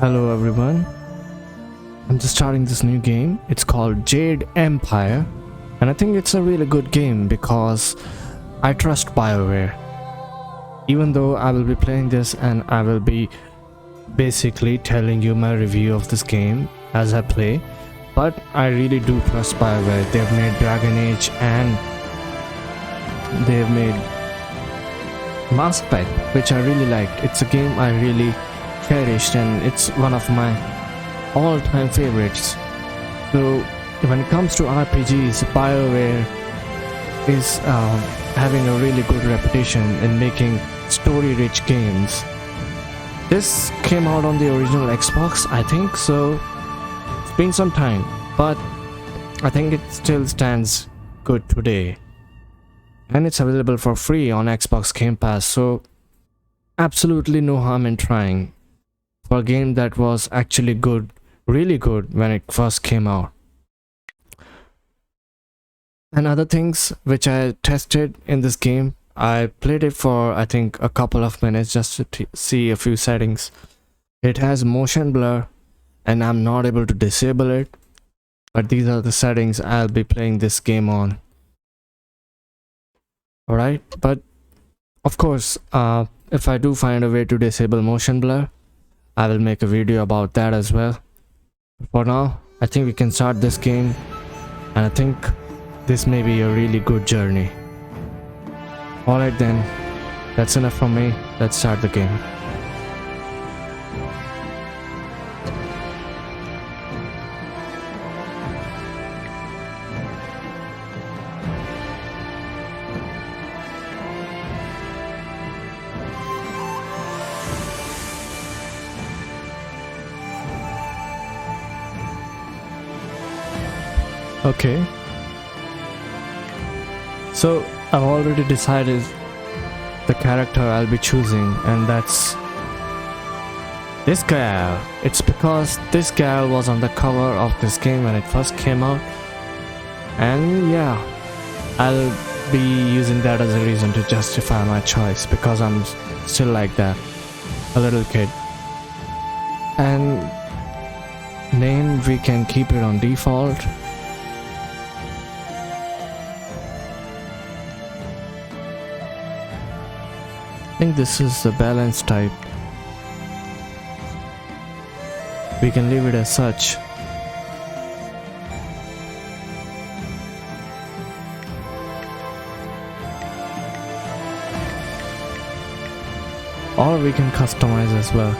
Hello everyone, I'm just starting this new game. It's called Jade Empire, and I think it's a really good game because I trust Bioware. Even though I will be playing this and I will be basically telling you my review of this game as I play, but I really do trust Bioware. They've made Dragon Age and they've made Mass Effect, which I really liked. It's a game I really cherished and it's one of my all-time favorites. So when it comes to RPGs, BioWare is having a really good reputation in making story-rich games. This came out on the original Xbox, I think, so it's been some time, but I think it still stands good today. And it's available for free on Xbox Game Pass, so absolutely no harm in trying for a game that was actually good, really good when it first came out. And other things which I tested in this game, I played it for I think a couple of minutes just to see a few settings. It has motion blur and I'm not able to disable it, but these are the settings I'll be playing this game on. Alright, but of course if I do find a way to disable motion blur, I will make a video about that as well. For now, I think we can start this game, and I think this may be a really good journey. Alright then, that's enough from me. Let's start the game. Okay, so I've already decided the character I'll be choosing, and that's this gal. It's because this gal was on the cover of this game when it first came out, and yeah, I'll be using that as a reason to justify my choice because I'm still like that, a little kid. And name, we can keep it on default. I think this is the balance type. We can leave it as such. Or we can customize as well.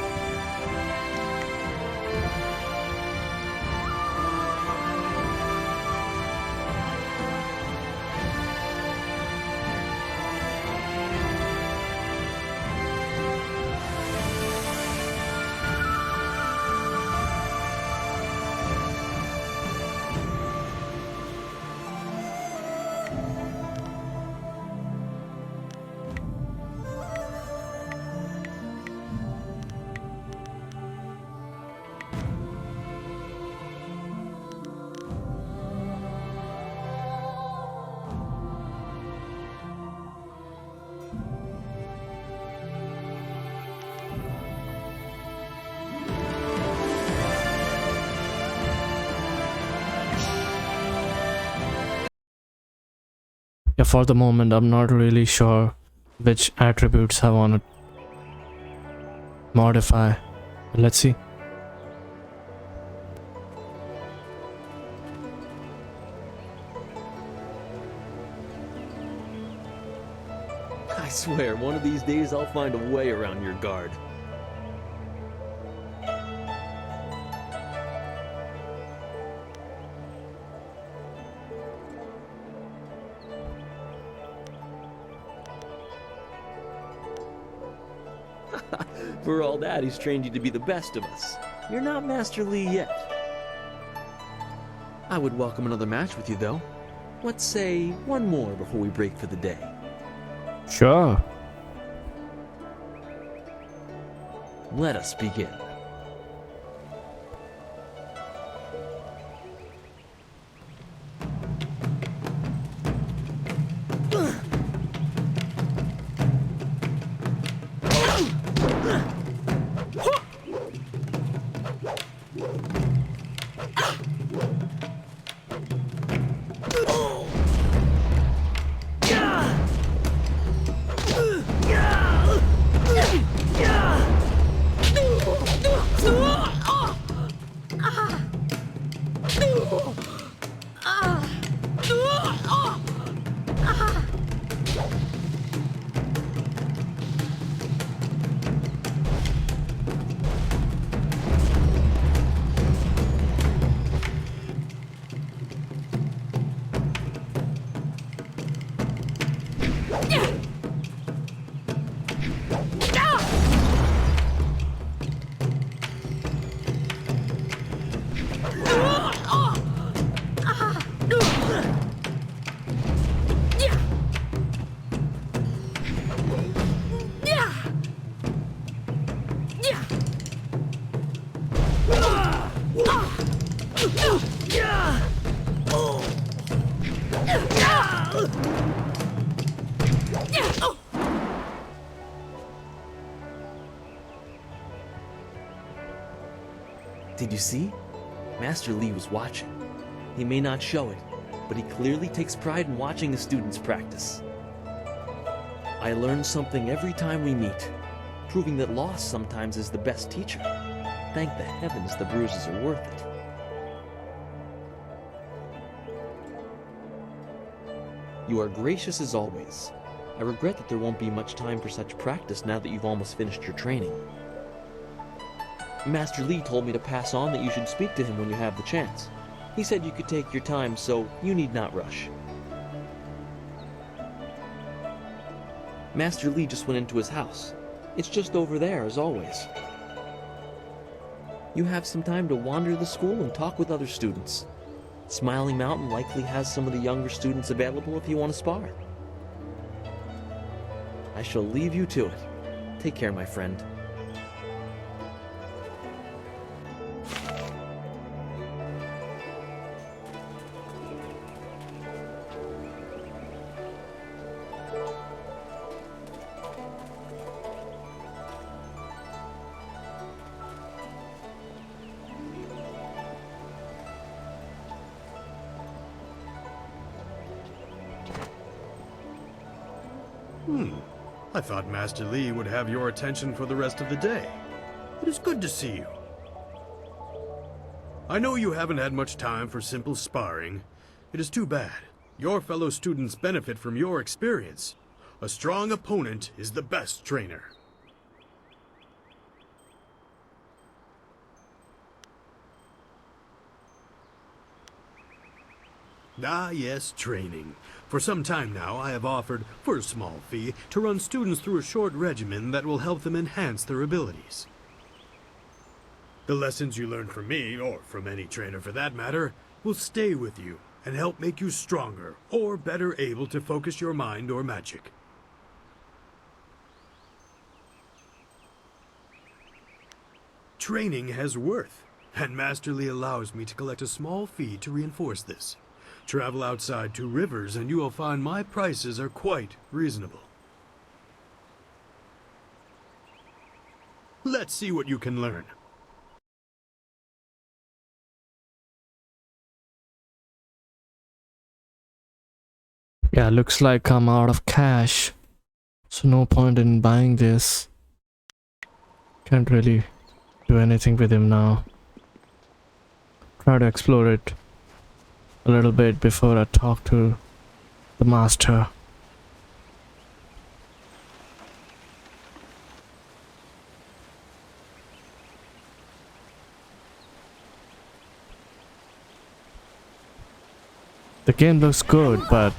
Yeah, for the moment I'm not really sure which attributes I want to modify. Let's see. I swear, one of these days I'll find a way around your guard. For all that, he's trained you to be the best of us. You're not Master Lee yet. I would welcome another match with you, though. Let's say one more before we break for the day. Sure. Let us begin. Did you see? Master Lee was watching. He may not show it, but he clearly takes pride in watching his students practice. I learn something every time we meet, proving that loss sometimes is the best teacher. Thank the heavens the bruises are worth it. You are gracious as always. I regret that there won't be much time for such practice now that you've almost finished your training. Master Lee told me to pass on that you should speak to him when you have the chance. He said you could take your time, so you need not rush. Master Lee just went into his house. It's just over there, as always. You have some time to wander the school and talk with other students. Smiling Mountain likely has some of the younger students available if you want to spar. I shall leave you to it. Take care, my friend. I thought Master Lee would have your attention for the rest of the day. It is good to see you. I know you haven't had much time for simple sparring. It is too bad. Your fellow students benefit from your experience. A strong opponent is the best trainer. Ah, yes, training. For some time now, I have offered, for a small fee, to run students through a short regimen that will help them enhance their abilities. The lessons you learn from me, or from any trainer for that matter, will stay with you and help make you stronger or better able to focus your mind or magic. Training has worth, and Master Lee allows me to collect a small fee to reinforce this. Travel outside 2 rivers and you will find my prices are quite reasonable. Let's see what you can learn. Yeah, looks like I'm out of cash. So no point in buying this. Can't really do anything with him now. Try to explore it a little bit before I talk to the master. The game looks good, but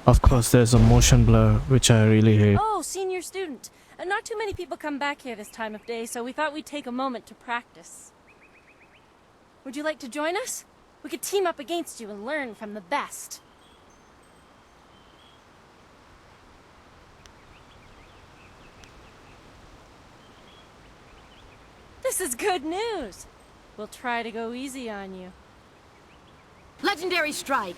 of course there's a motion blur, which I really hate. Oh, senior student. Not too many people come back here this time of day, so we thought we'd take a moment to practice. Would you like to join us? We could team up against you and learn from the best. This is good news. We'll try to go easy on you. Legendary strike.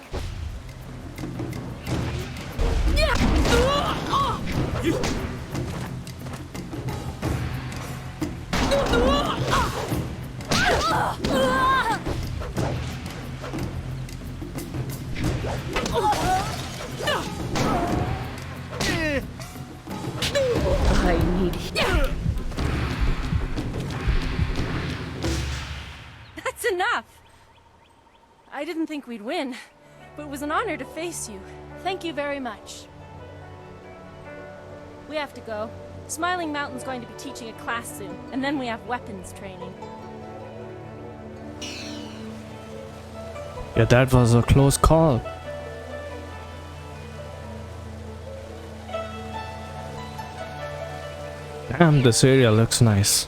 I need help. That's enough. I didn't think we'd win, but it was an honor to face you. Thank you very much. We have to go. Smiling Mountain's going to be teaching a class soon, and then we have weapons training. Yeah, that was a close call. Damn, this area looks nice.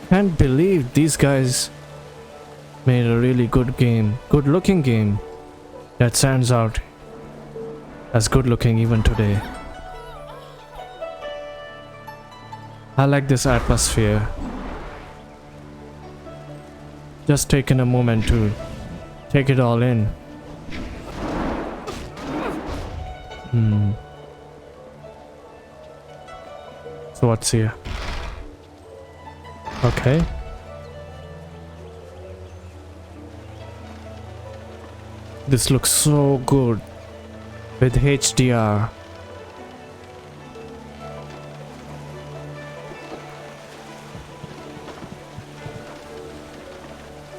Can't believe these guys made a really good game, good looking game that stands out as good looking even today. I like this atmosphere. Just taking a moment to take it all in. So what's here? Okay. This looks so good with HDR.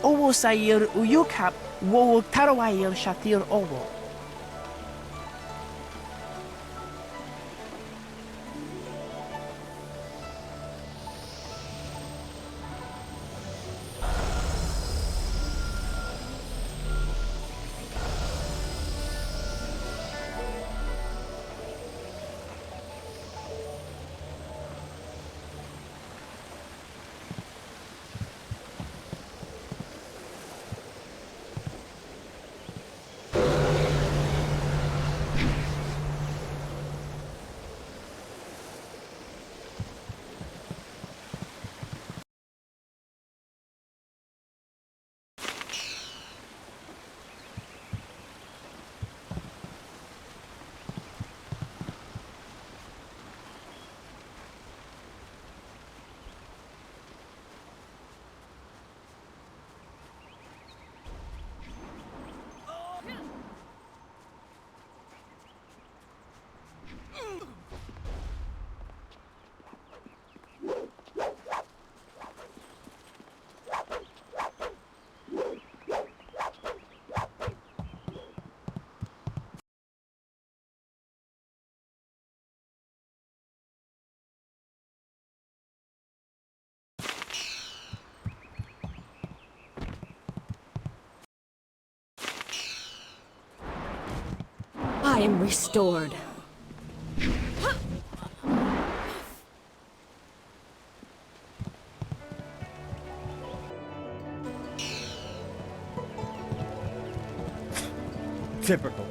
Owo Sair Uyukap Wo Tarawair Shatir Owo. I am restored. Typical.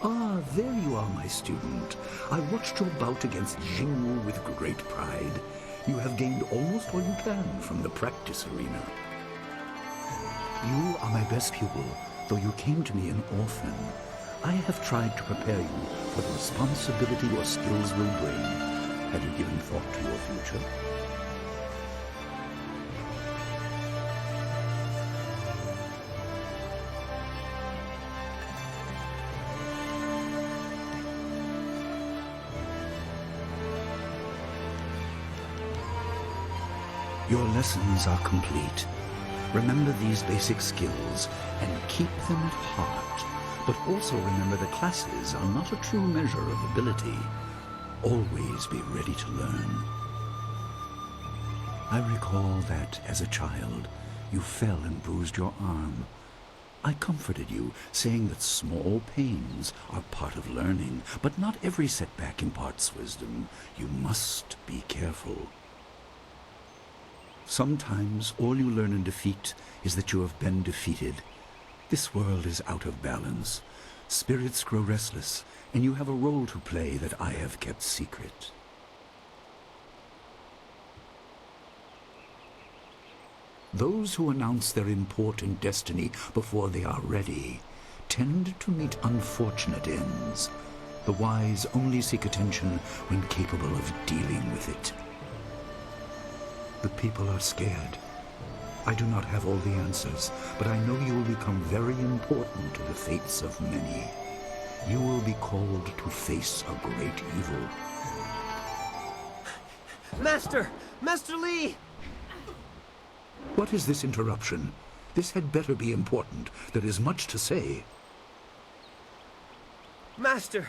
Ah, there you are, my student. I watched your bout against Jingwu with great pride. You have gained almost all you can from the practice arena. You are my best pupil, though you came to me an orphan. I have tried to prepare you for the responsibility your skills will bring. Have you given thought to your future? Your lessons are complete. Remember these basic skills and keep them at heart. But also remember the classes are not a true measure of ability. Always be ready to learn. I recall that, as a child, you fell and bruised your arm. I comforted you, saying that small pains are part of learning, but not every setback imparts wisdom. You must be careful. Sometimes all you learn in defeat is that you have been defeated. This world is out of balance. Spirits grow restless, and you have a role to play that I have kept secret. Those who announce their important destiny before they are ready tend to meet unfortunate ends. The wise only seek attention when capable of dealing with it. The people are scared. I do not have all the answers, but I know you will become very important to the fates of many. You will be called to face a great evil. Master! Master Lee! What is this interruption? This had better be important. There is much to say. Master!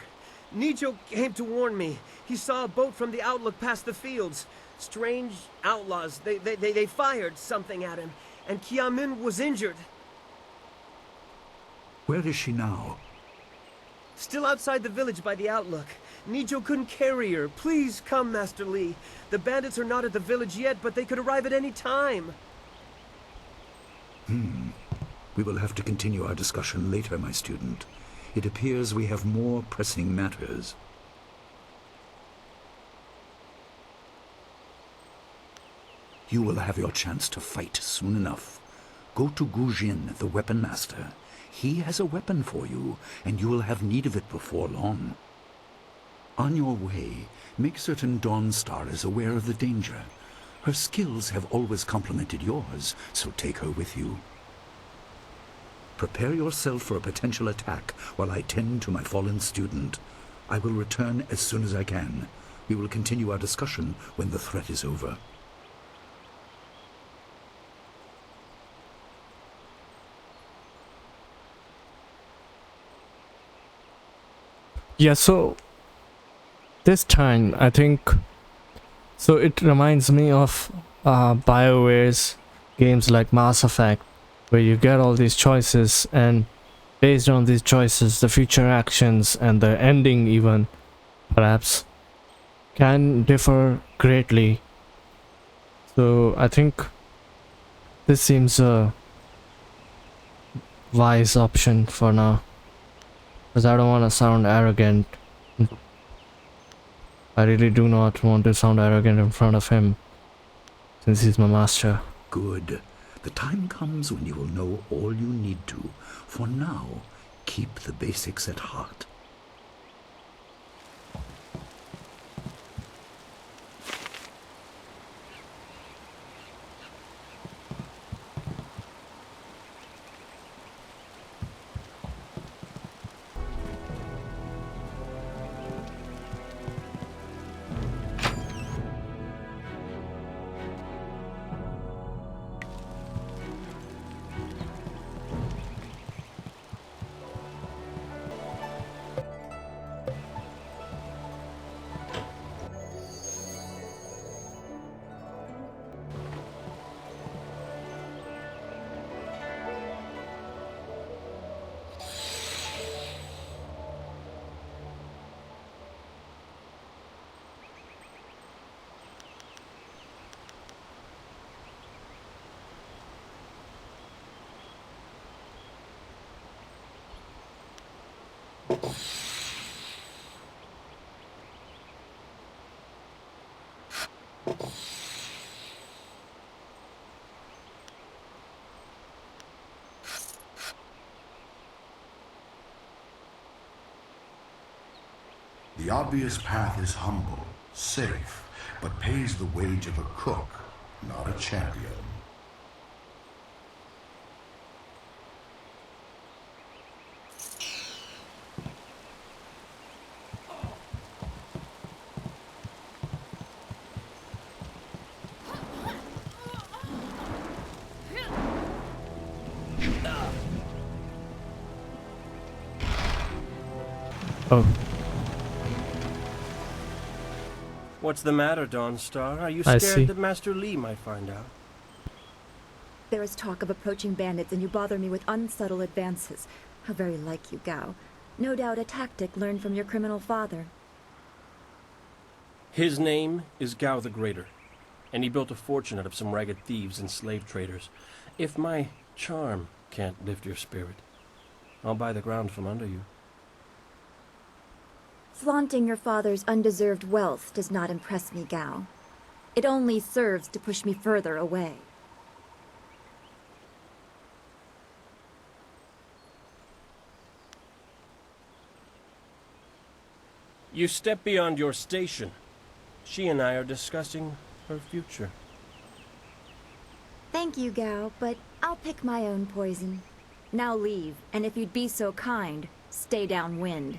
Nijo came to warn me. He saw a boat from the outlook past the fields. Strange outlaws. They fired something at him. And Kiamin was injured. Where is she now? Still outside the village by the outlook. Nijo couldn't carry her. Please come, Master Lee. The bandits are not at the village yet, but they could arrive at any time. We will have to continue our discussion later, my student. It appears we have more pressing matters. You will have your chance to fight soon enough. Go to Gujin, the weapon master. He has a weapon for you, and you will have need of it before long. On your way, make certain Dawnstar is aware of the danger. Her skills have always complemented yours, so take her with you. Prepare yourself for a potential attack while I tend to my fallen student. I will return as soon as I can. We will continue our discussion when the threat is over. Yeah, so this time I think so it reminds me of BioWare's games like Mass Effect, where you get all these choices, and based on these choices the future actions and the ending even perhaps can differ greatly. So I think this seems a wise option for now, because I don't want to sound arrogant. I really do not want to sound arrogant in front of him, since he's my master. Good. The time comes when you will know all you need to. For now, keep the basics at heart. The obvious path is humble, safe, but pays the wage of a cook, not a champion. Oh, What's the matter, Dawnstar? Are you I scared see. that Master Lee might find out? There is talk of approaching bandits, and you bother me with unsubtle advances. How very like you, Gao. No doubt a tactic learned from your criminal father. His name is Gao the Greater, and he built a fortune out of some ragged thieves and slave traders. If my charm can't lift your spirit, I'll buy the ground from under you. Flaunting your father's undeserved wealth does not impress me, Gao. It only serves to push me further away. You step beyond your station. She and I are discussing her future. Thank you, Gao, but I'll pick my own poison. Now leave, and if you'd be so kind, stay downwind.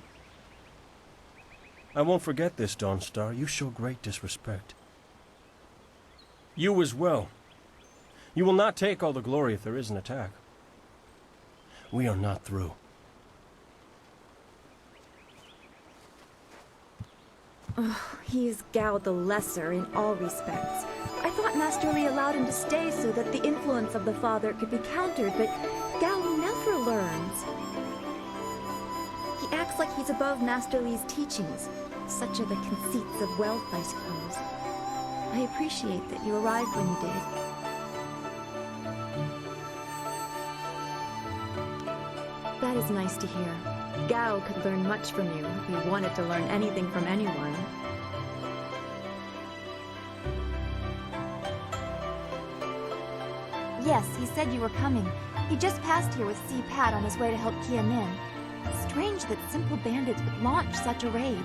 I won't forget this, Dawnstar. You show great disrespect. You as well. You will not take all the glory if there is an attack. We are not through. Oh, he is Gao the Lesser in all respects. I thought Master Li allowed him to stay so that the influence of the father could be countered, but Gao never learns. He acts like he's above Master Li's teachings. Such are the conceits of wealth, I suppose. I appreciate that you arrived when you did. That is nice to hear. Gao could learn much from you if he wanted to learn anything from anyone. Yes, he said you were coming. He just passed here with Si Pat on his way to help Kia Min. Strange that simple bandits would launch such a raid.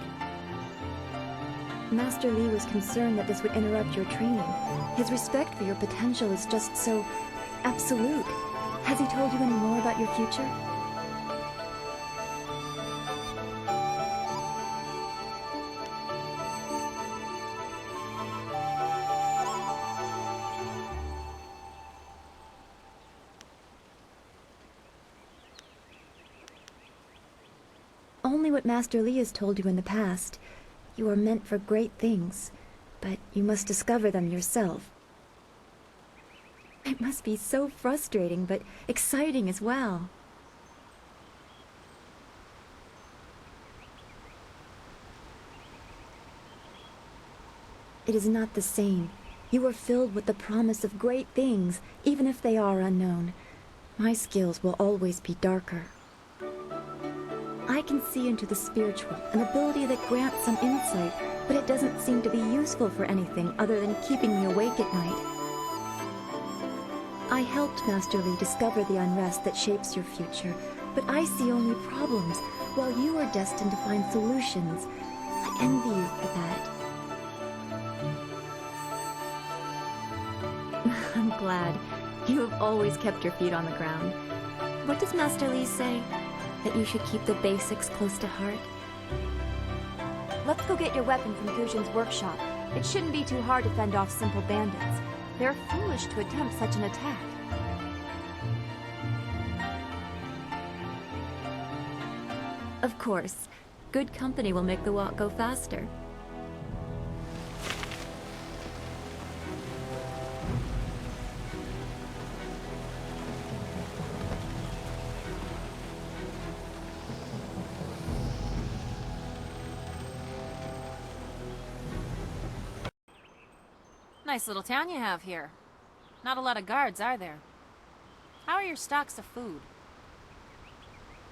Master Li was concerned that this would interrupt your training. His respect for your potential is just so absolute. Has he told you any more about your future? Only what Master Li has told you in the past. You are meant for great things, but you must discover them yourself. It must be so frustrating, but exciting as well. It is not the same. You are filled with the promise of great things, even if they are unknown. My skills will always be darker. I can see into the spiritual, an ability that grants some insight, but it doesn't seem to be useful for anything other than keeping me awake at night. I helped Master Li discover the unrest that shapes your future, but I see only problems, while you are destined to find solutions. I envy you for that. I'm glad. You have always kept your feet on the ground. What does Master Li say? That you should keep the basics close to heart? Let's go get your weapon from Guzhen's workshop. It shouldn't be too hard to fend off simple bandits. They're foolish to attempt such an attack. Of course. Good company will make the walk go faster. Nice little town you have here. Not a lot of guards, are there? How are your stocks of food?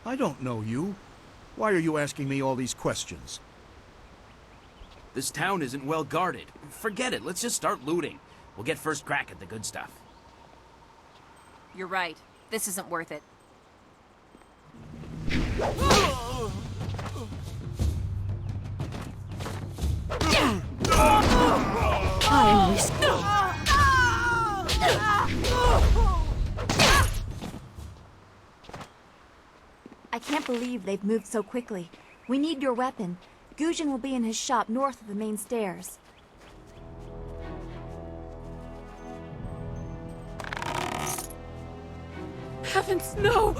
I don't know you. Why are you asking me all these questions? This town isn't well guarded. Forget it, let's just start looting. We'll get first crack at the good stuff. You're right. This isn't worth it. I can't believe they've moved so quickly. We need your weapon. Guzhen will be in his shop north of the main stairs. Heavens, no!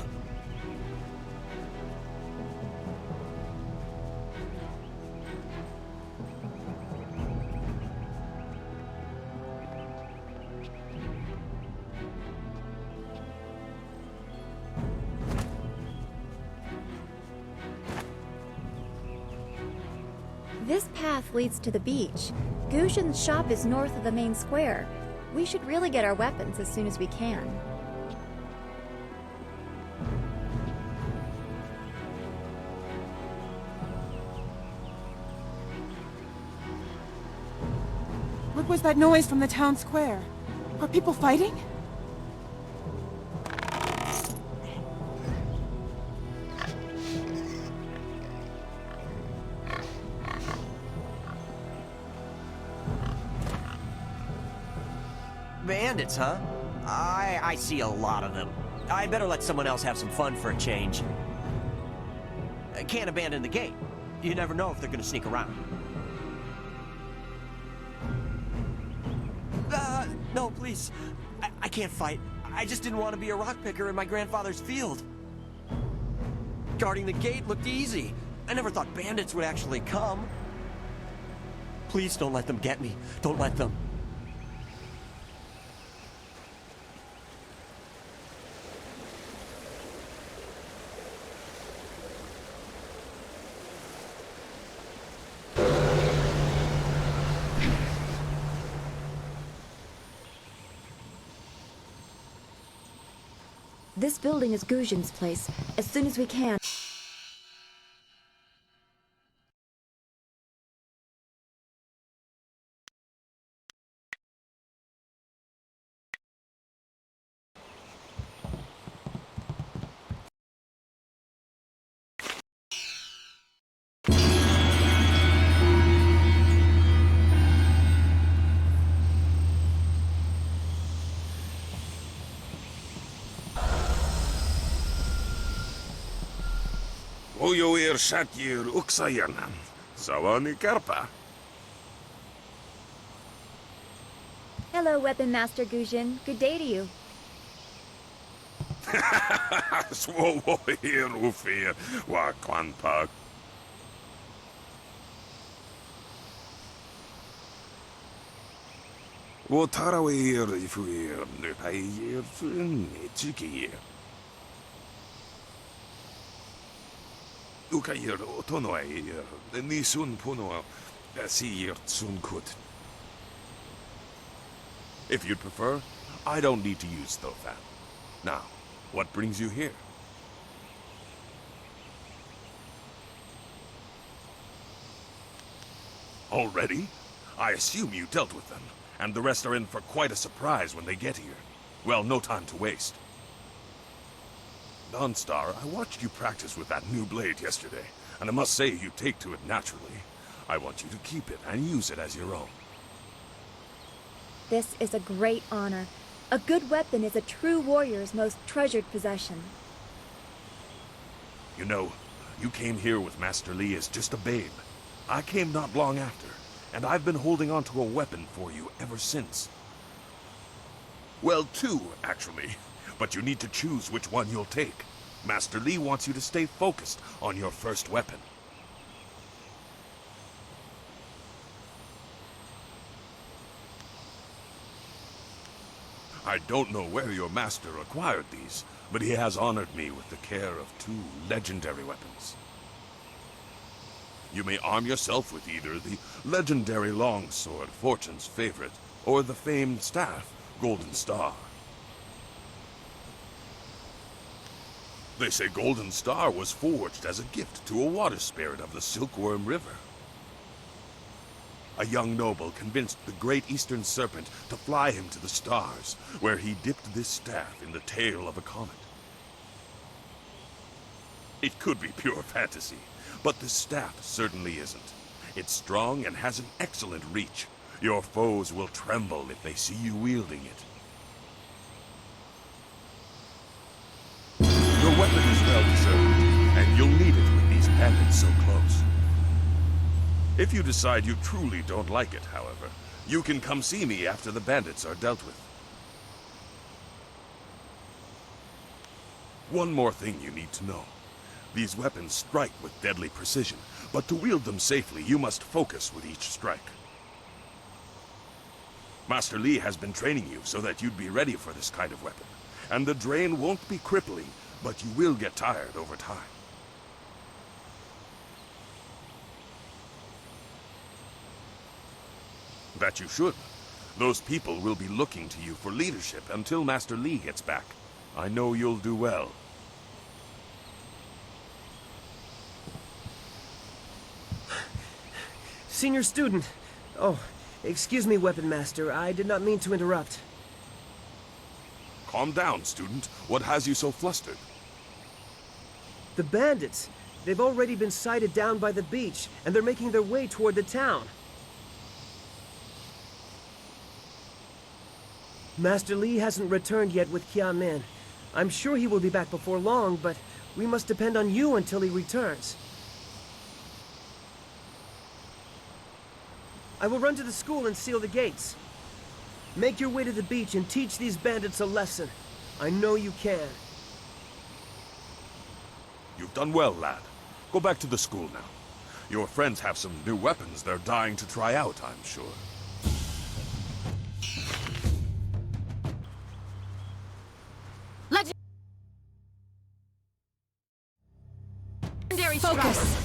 This path leads to the beach. Guzhen's shop is north of the main square. We should really get our weapons as soon as we can. What was that noise from the town square? Are people fighting? Bandits, huh? I see a lot of them. I'd better let someone else have some fun for a change. Can't abandon the gate. You never know if they're gonna sneak around. No, please. I can't fight. I just didn't want to be a rock picker in my grandfather's field. Guarding the gate looked easy. I never thought bandits would actually come. Please don't let them get me. Don't let them. This building is Guzhin's place. As soon as we can. Ujoir Shatir Uksayanan. Sawani Karpa. Hello, Weapon Master Guzhin. Good day to you. Swowo here Ufir wa Kwanpa. Wo Tarawir Ifuir Nupayir Chiki. Ukayir Otonoy Nisun Puno Asir Tsunkut. If you'd prefer, I don't need to use Thofan. Now, what brings you here? Already? I assume you dealt with them, and the rest are in for quite a surprise when they get here. Well, no time to waste. Dawnstar, I watched you practice with that new blade yesterday, and I must say you take to it naturally. I want you to keep it and use it as your own. This is a great honor. A good weapon is a true warrior's most treasured possession. You know, you came here with Master Li as just a babe. I came not long after, and I've been holding on to a weapon for you ever since. Well, two, actually. But you need to choose which one you'll take. Master Li wants you to stay focused on your first weapon. I don't know where your master acquired these, but he has honored me with the care of two legendary weapons. You may arm yourself with either the legendary longsword, Fortune's favorite, or the famed staff, Golden Star. They say Golden Star was forged as a gift to a water spirit of the Silkworm River. A young noble convinced the Great Eastern Serpent to fly him to the stars, where he dipped this staff in the tail of a comet. It could be pure fantasy, but the staff certainly isn't. It's strong and has an excellent reach. Your foes will tremble if they see you wielding it. Your weapon is well-deserved, and you'll need it with these bandits so close. If you decide you truly don't like it, however, you can come see me after the bandits are dealt with. One more thing you need to know. These weapons strike with deadly precision, but to wield them safely, you must focus with each strike. Master Li has been training you so that you'd be ready for this kind of weapon, and the drain won't be crippling, but you will get tired over time. That you should. Those people will be looking to you for leadership until Master Li gets back. I know you'll do well. Senior student. Oh, excuse me, Weapon Master. I did not mean to interrupt. Calm down, student. What has you so flustered? The bandits. They've already been sighted down by the beach, and they're making their way toward the town. Master Li hasn't returned yet with Qiamin. I'm sure he will be back before long, but we must depend on you until he returns. I will run to the school and seal the gates. Make your way to the beach and teach these bandits a lesson. I know you can. You've done well, lad. Go back to the school now. Your friends have some new weapons they're dying to try out, I'm sure. Legendary focus.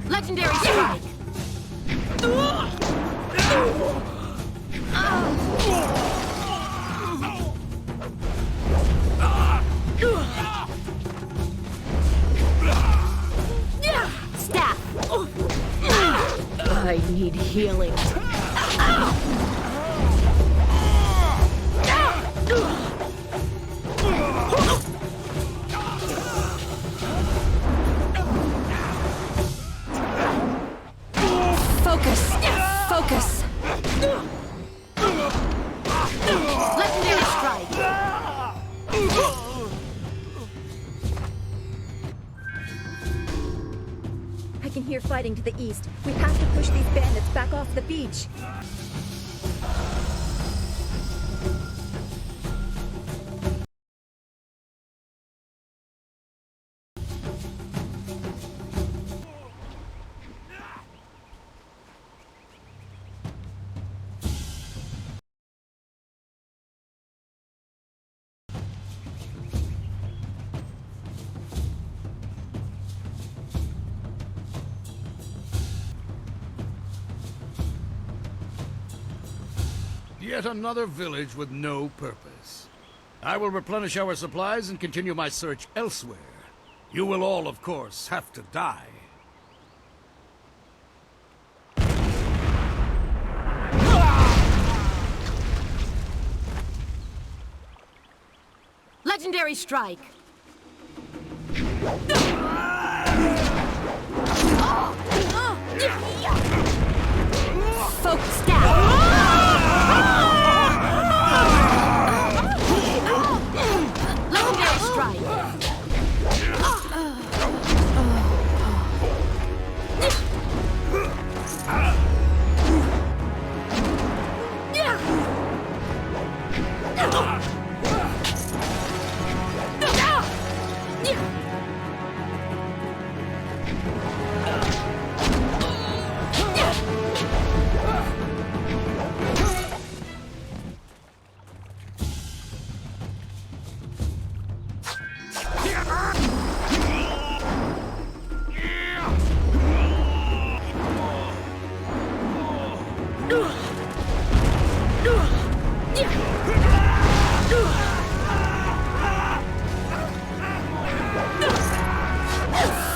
Legendary strike. Staff. I need healing. Focus. Focus. Legendary strike. I can hear fighting to the east. We have to push these bandits back off the beach. Yet another village with no purpose. I will replenish our supplies and continue my search elsewhere. You will all, of course, have to die. Legendary strike. Focus down. Legendary strike.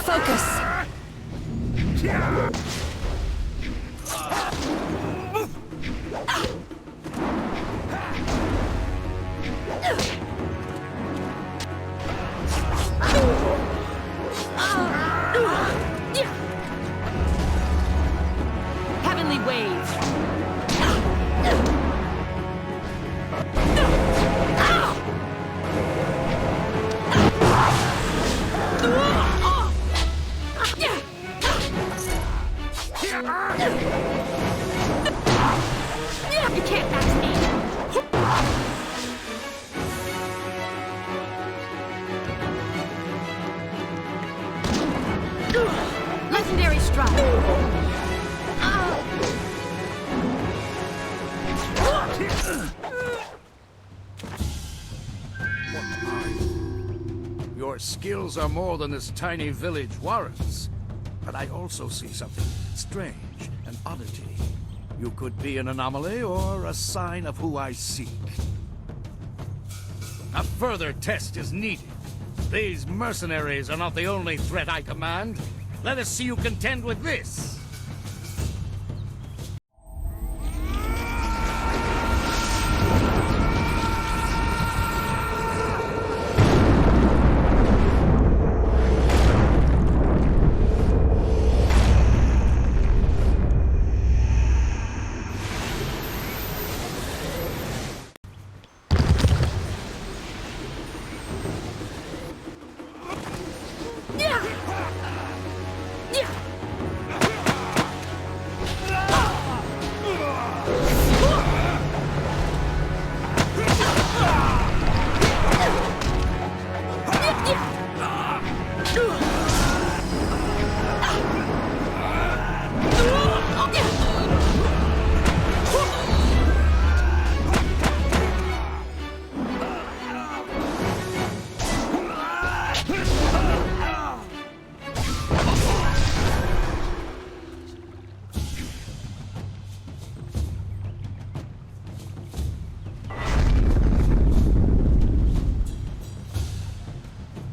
Focus. Heavenly wave. You can't match me. Legendary strike. Your skills are more than this tiny village warrants. But I also see something strange, an oddity. You could be an anomaly or a sign of who I seek. A further test is needed. These mercenaries are not the only threat I command. Let us see you contend with this.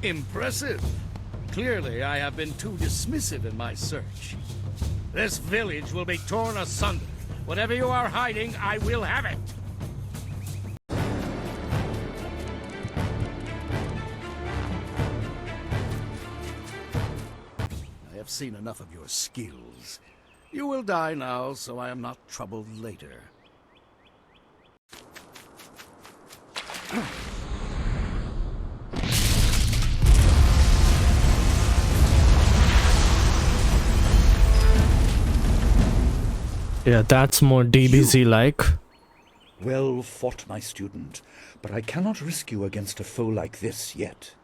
Impressive. Clearly, I have been too dismissive in my search. This village will be torn asunder. Whatever you are hiding, I will have it. I have seen enough of your skills. You will die now, so I am not troubled later. Yeah, that's more DBZ-like. Well fought, my student, but I cannot risk you against a foe like this yet.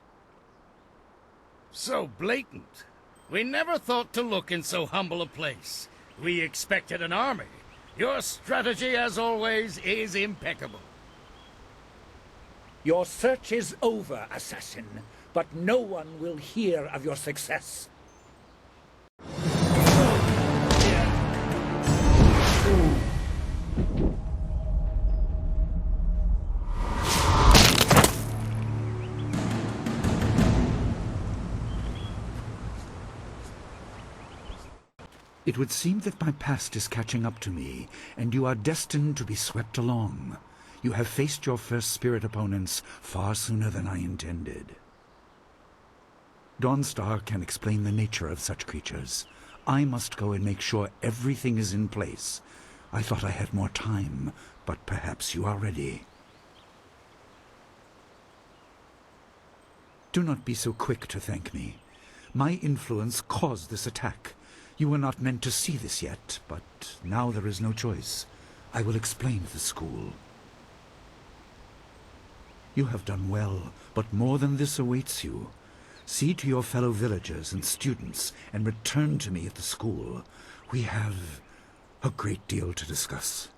So blatant. We never thought to look in so humble a place. We expected an army. Your strategy, as always, is impeccable. Your search is over, assassin, but no one will hear of your success. It would seem that my past is catching up to me, and you are destined to be swept along. You have faced your first spirit opponents far sooner than I intended. Dawnstar can explain the nature of such creatures. I must go and make sure everything is in place. I thought I had more time, but perhaps you are ready. Do not be so quick to thank me. My influence caused this attack. You were not meant to see this yet, but now there is no choice. I will explain the school. You have done well, but more than this awaits you. See to your fellow villagers and students, and return to me at the school. We have a great deal to discuss.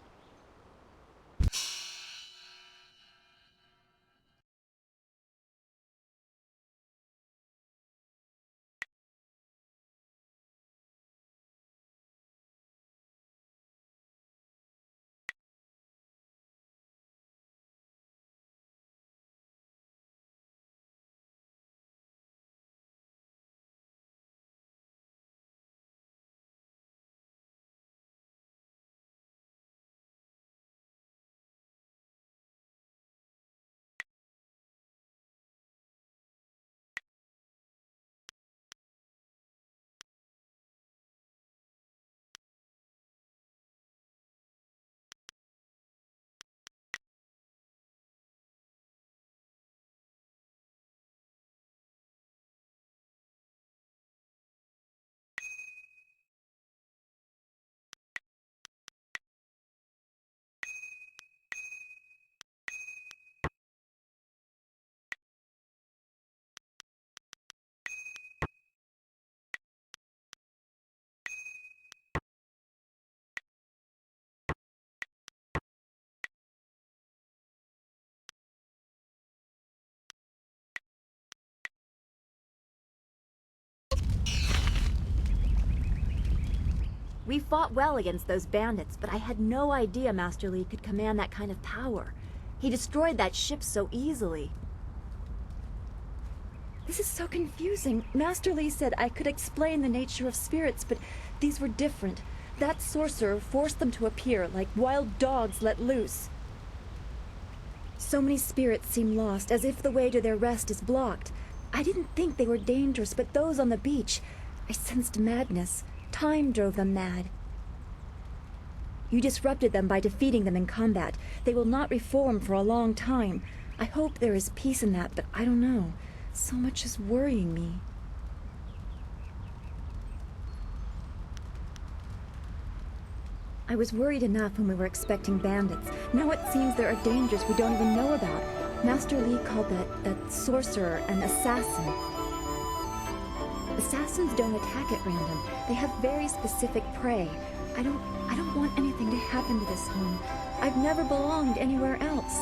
We fought well against those bandits, but I had no idea Master Li could command that kind of power. He destroyed that ship so easily. This is so confusing. Master Li said I could explain the nature of spirits, but these were different. That sorcerer forced them to appear like wild dogs let loose. So many spirits seem lost, as if the way to their rest is blocked. I didn't think they were dangerous, but those on the beach, I sensed madness. Time drove them mad. You disrupted them by defeating them in combat. They will not reform for a long time. I hope there is peace in that, but I don't know. So much is worrying me. I was worried enough when we were expecting bandits. Now it seems there are dangers we don't even know about. Master Li called that sorcerer an assassin. Assassins don't attack at random. They have very specific prey. I don't want anything to happen to this home. I've never belonged anywhere else.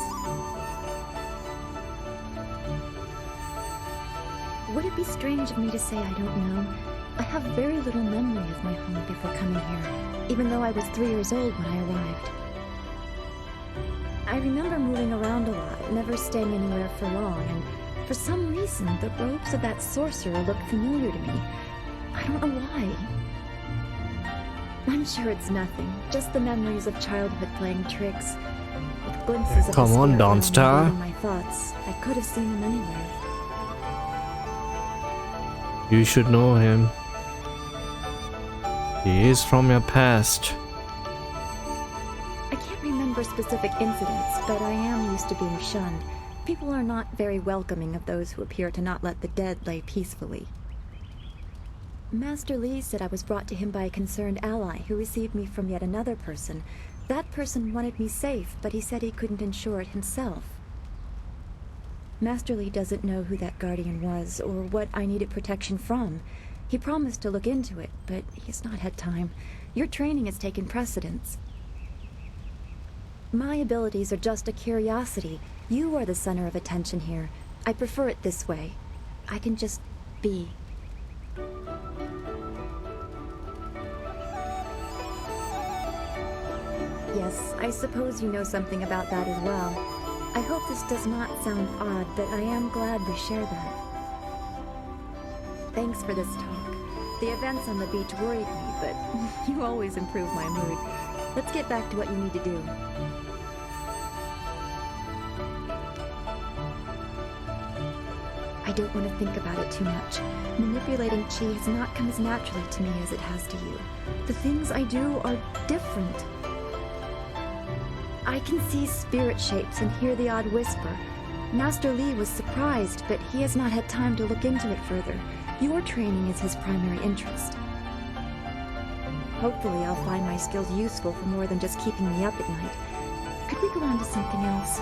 Would it be strange of me to say I don't know? I have very little memory of my home before coming here, even though I was 3 years old when I arrived. I remember moving around a lot, never staying anywhere for long, and For some reason, the robes of that sorcerer look familiar to me. I don't know why. I'm sure it's nothing, just the memories of childhood playing tricks. With glimpses of Come the on, spirit realm Dawnstar. invading my thoughts, I could have seen him anywhere. You should know him. He is from your past. I can't remember specific incidents, but I am used to being shunned. People are not very welcoming of those who appear to not let the dead lay peacefully. Master Li said I was brought to him by a concerned ally who received me from yet another person. That person wanted me safe, but he said he couldn't ensure it himself. Master Li doesn't know who that guardian was, or what I needed protection from. He promised to look into it, but he's not had time. Your training has taken precedence. My abilities are just a curiosity. You are the center of attention here. I prefer it this way. I can just be. Yes, I suppose you know something about that as well. I hope this does not sound odd, but I am glad we share that. Thanks for this talk. The events on the beach worried me, but you always improve my mood. Let's get back to what you need to do. I don't want to think about it too much. Manipulating chi has not come as naturally to me as it has to you. The things I do are different. I can see spirit shapes and hear the odd whisper. Master Li was surprised, but he has not had time to look into it further. Your training is his primary interest. Hopefully I'll find my skills useful for more than just keeping me up at night. Could we go on to something else?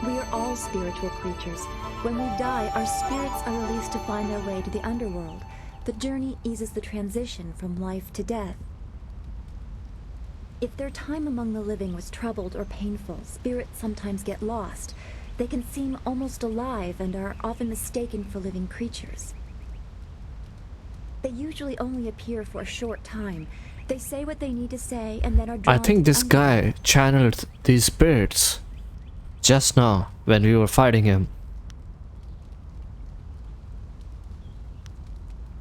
We are all spiritual creatures. When we die, our spirits are released to find their way to the underworld. The journey eases the transition from life to death. If their time among the living was troubled or painful, spirits sometimes get lost. They can seem almost alive and are often mistaken for living creatures. They usually only appear for a short time. They say what they need to say and then are drawn I think to this guy channeled these spirits just now when we were fighting him.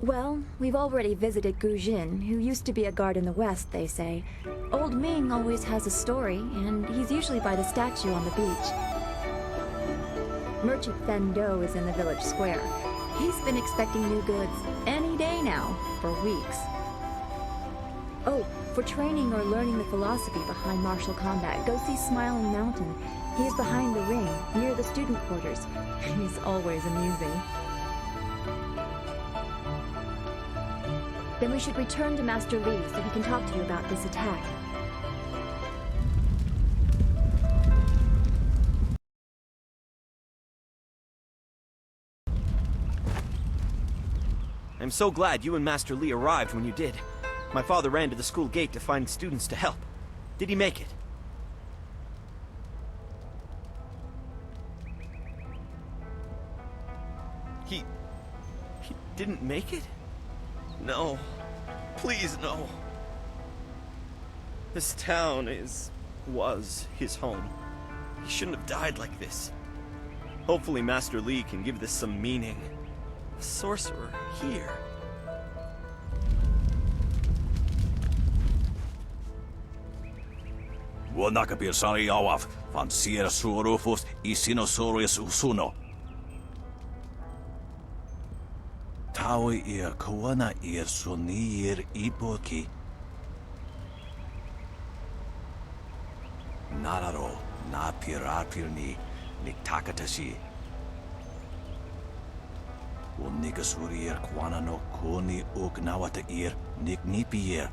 Well, we've already visited Gu Jin, who used to be a guard in the west, they say. Old Ming always has a story, and he's usually by the statue on the beach. Merchant Fen Do is in the village square. He's been expecting new goods any day now, for weeks. Oh, for training or learning the philosophy behind martial combat, go see Smiling Mountain. He is behind the ring, near the student quarters. He's always amusing. Then we should return to Master Li so he can talk to you about this attack. I'm so glad you and Master Li arrived when you did. My father ran to the school gate to find students to help. Did he make it? He didn't make it? No. Please, no. This town was his home. He shouldn't have died like this. Hopefully Master Li can give this some meaning. A sorcerer here. Vuonnakapir Sariawaf, van Sier Suurufus I Sinosaurus Usuno. Taui ir Kuana ir Sunir Ibuki. Nararo, na pirapirni, Niktakatashi. Unikasurir Kwana no Kuni Ugnawata ir Niknipier.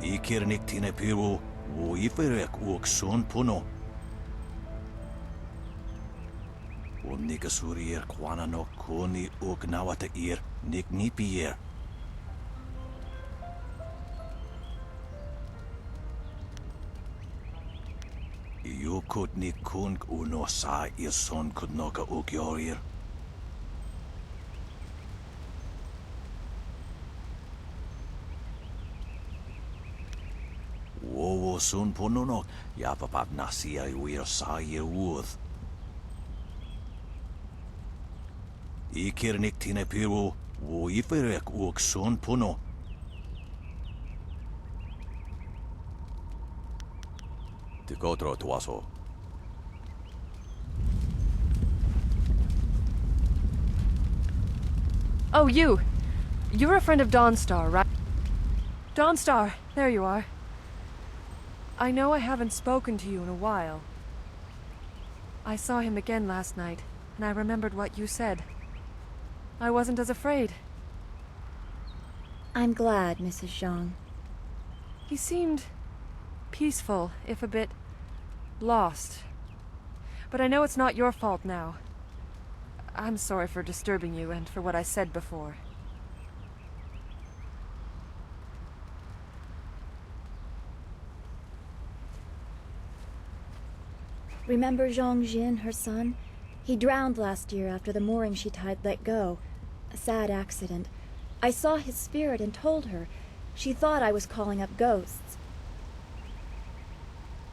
Ikir Niktine Piru. Uiferek uoksun puno. Unikasurir Kwana no Kuni Ugnawata ir Niknipier. Yukut Nikung uno sa ir son kudnoka ukyorir. sun pununok, yapapap nasia wir saye wuth. Ikirnik tine piru, wo iferek uk sun puno. Tikotro tuaso. Oh, you! You're a friend of Dawnstar, right? Dawnstar, there you are. I know I haven't spoken to you in a while. I saw him again last night, and I remembered what you said. I wasn't as afraid. I'm glad, Mrs. Zhang. He seemed peaceful, if a bit lost. But I know it's not your fault now. I'm sorry for disturbing you and for what I said before. Remember Zhang Jin, her son? He drowned last year after the mooring she tied let go. A sad accident. I saw his spirit and told her. She thought I was calling up ghosts.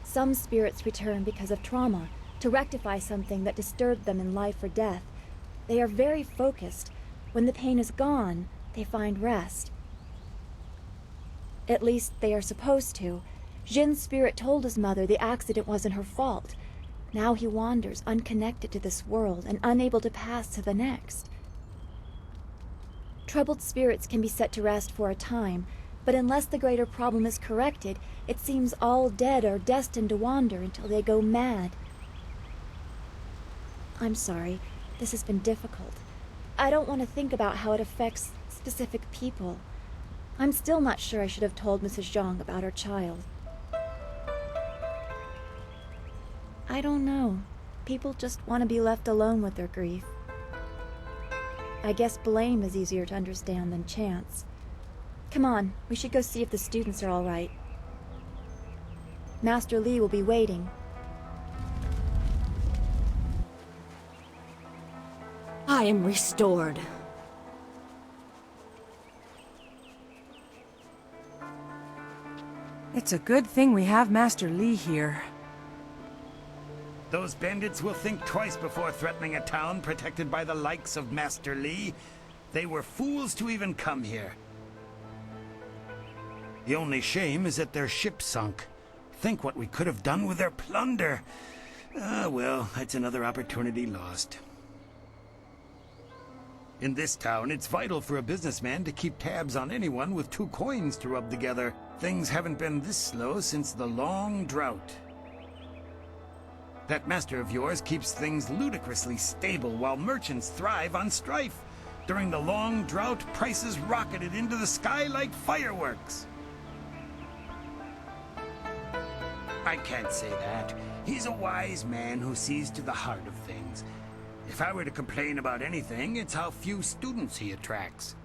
Some spirits return because of trauma, to rectify something that disturbed them in life or death. They are very focused. When the pain is gone, they find rest. At least they are supposed to. Jin's spirit told his mother the accident wasn't her fault. Now he wanders, unconnected to this world and unable to pass to the next. Troubled spirits can be set to rest for a time, but unless the greater problem is corrected, it seems all dead are destined to wander until they go mad. I'm sorry, this has been difficult. I don't want to think about how it affects specific people. I'm still not sure I should have told Mrs. Zhang about her child. I don't know. People just want to be left alone with their grief. I guess blame is easier to understand than chance. Come on, we should go see if the students are all right. Master Li will be waiting. I am restored. It's a good thing we have Master Li here. Those bandits will think twice before threatening a town protected by the likes of Master Li. They were fools to even come here. The only shame is that their ship sunk. Think what we could have done with their plunder. Ah, well, that's another opportunity lost. In this town, it's vital for a businessman to keep tabs on anyone with 2 coins to rub together. Things haven't been this slow since the long drought. That master of yours keeps things ludicrously stable while merchants thrive on strife. During the long drought, prices rocketed into the sky like fireworks. I can't say that. He's a wise man who sees to the heart of things. If I were to complain about anything, it's how few students he attracts.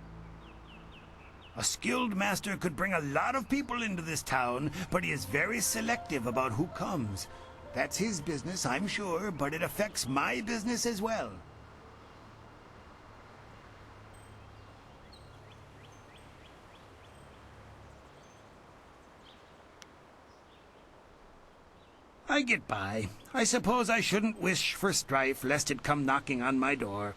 A skilled master could bring a lot of people into this town, but he is very selective about who comes. That's his business, I'm sure, but it affects my business as well. I get by. I suppose I shouldn't wish for strife lest it come knocking on my door.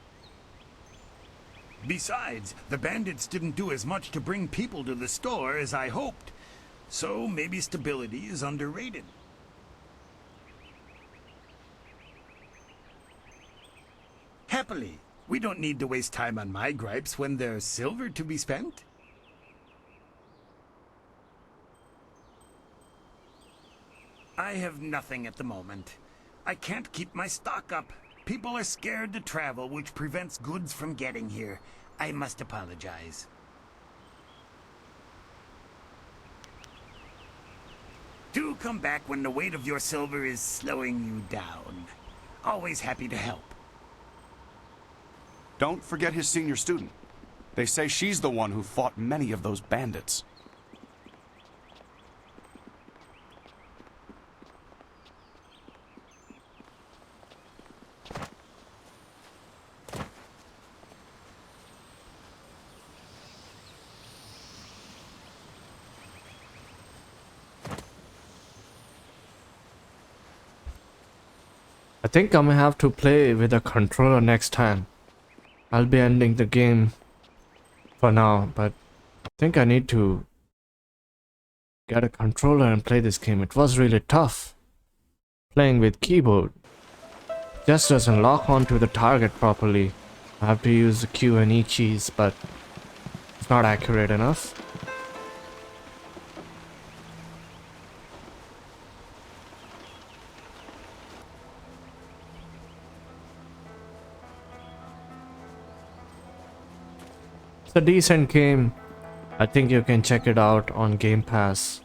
Besides, the bandits didn't do as much to bring people to the store as I hoped. So maybe stability is underrated. Happily, we don't need to waste time on my gripes when there's silver to be spent. I have nothing at the moment. I can't keep my stock up. People are scared to travel, which prevents goods from getting here. I must apologize. Do come back when the weight of your silver is slowing you down. Always happy to help. Don't forget his senior student. They say she's the one who fought many of those bandits. I think I'm gonna have to play with a controller next time. I'll be ending the game for now, but I think I need to get a controller and play this game. It was really tough playing with keyboard. Just doesn't lock onto the target properly. I have to use the Q and E keys, but it's not accurate enough. It's a decent game. I think you can check it out on Game Pass.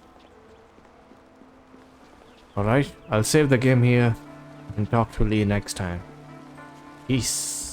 Alright, I'll save the game here and talk to Lee next time. Peace.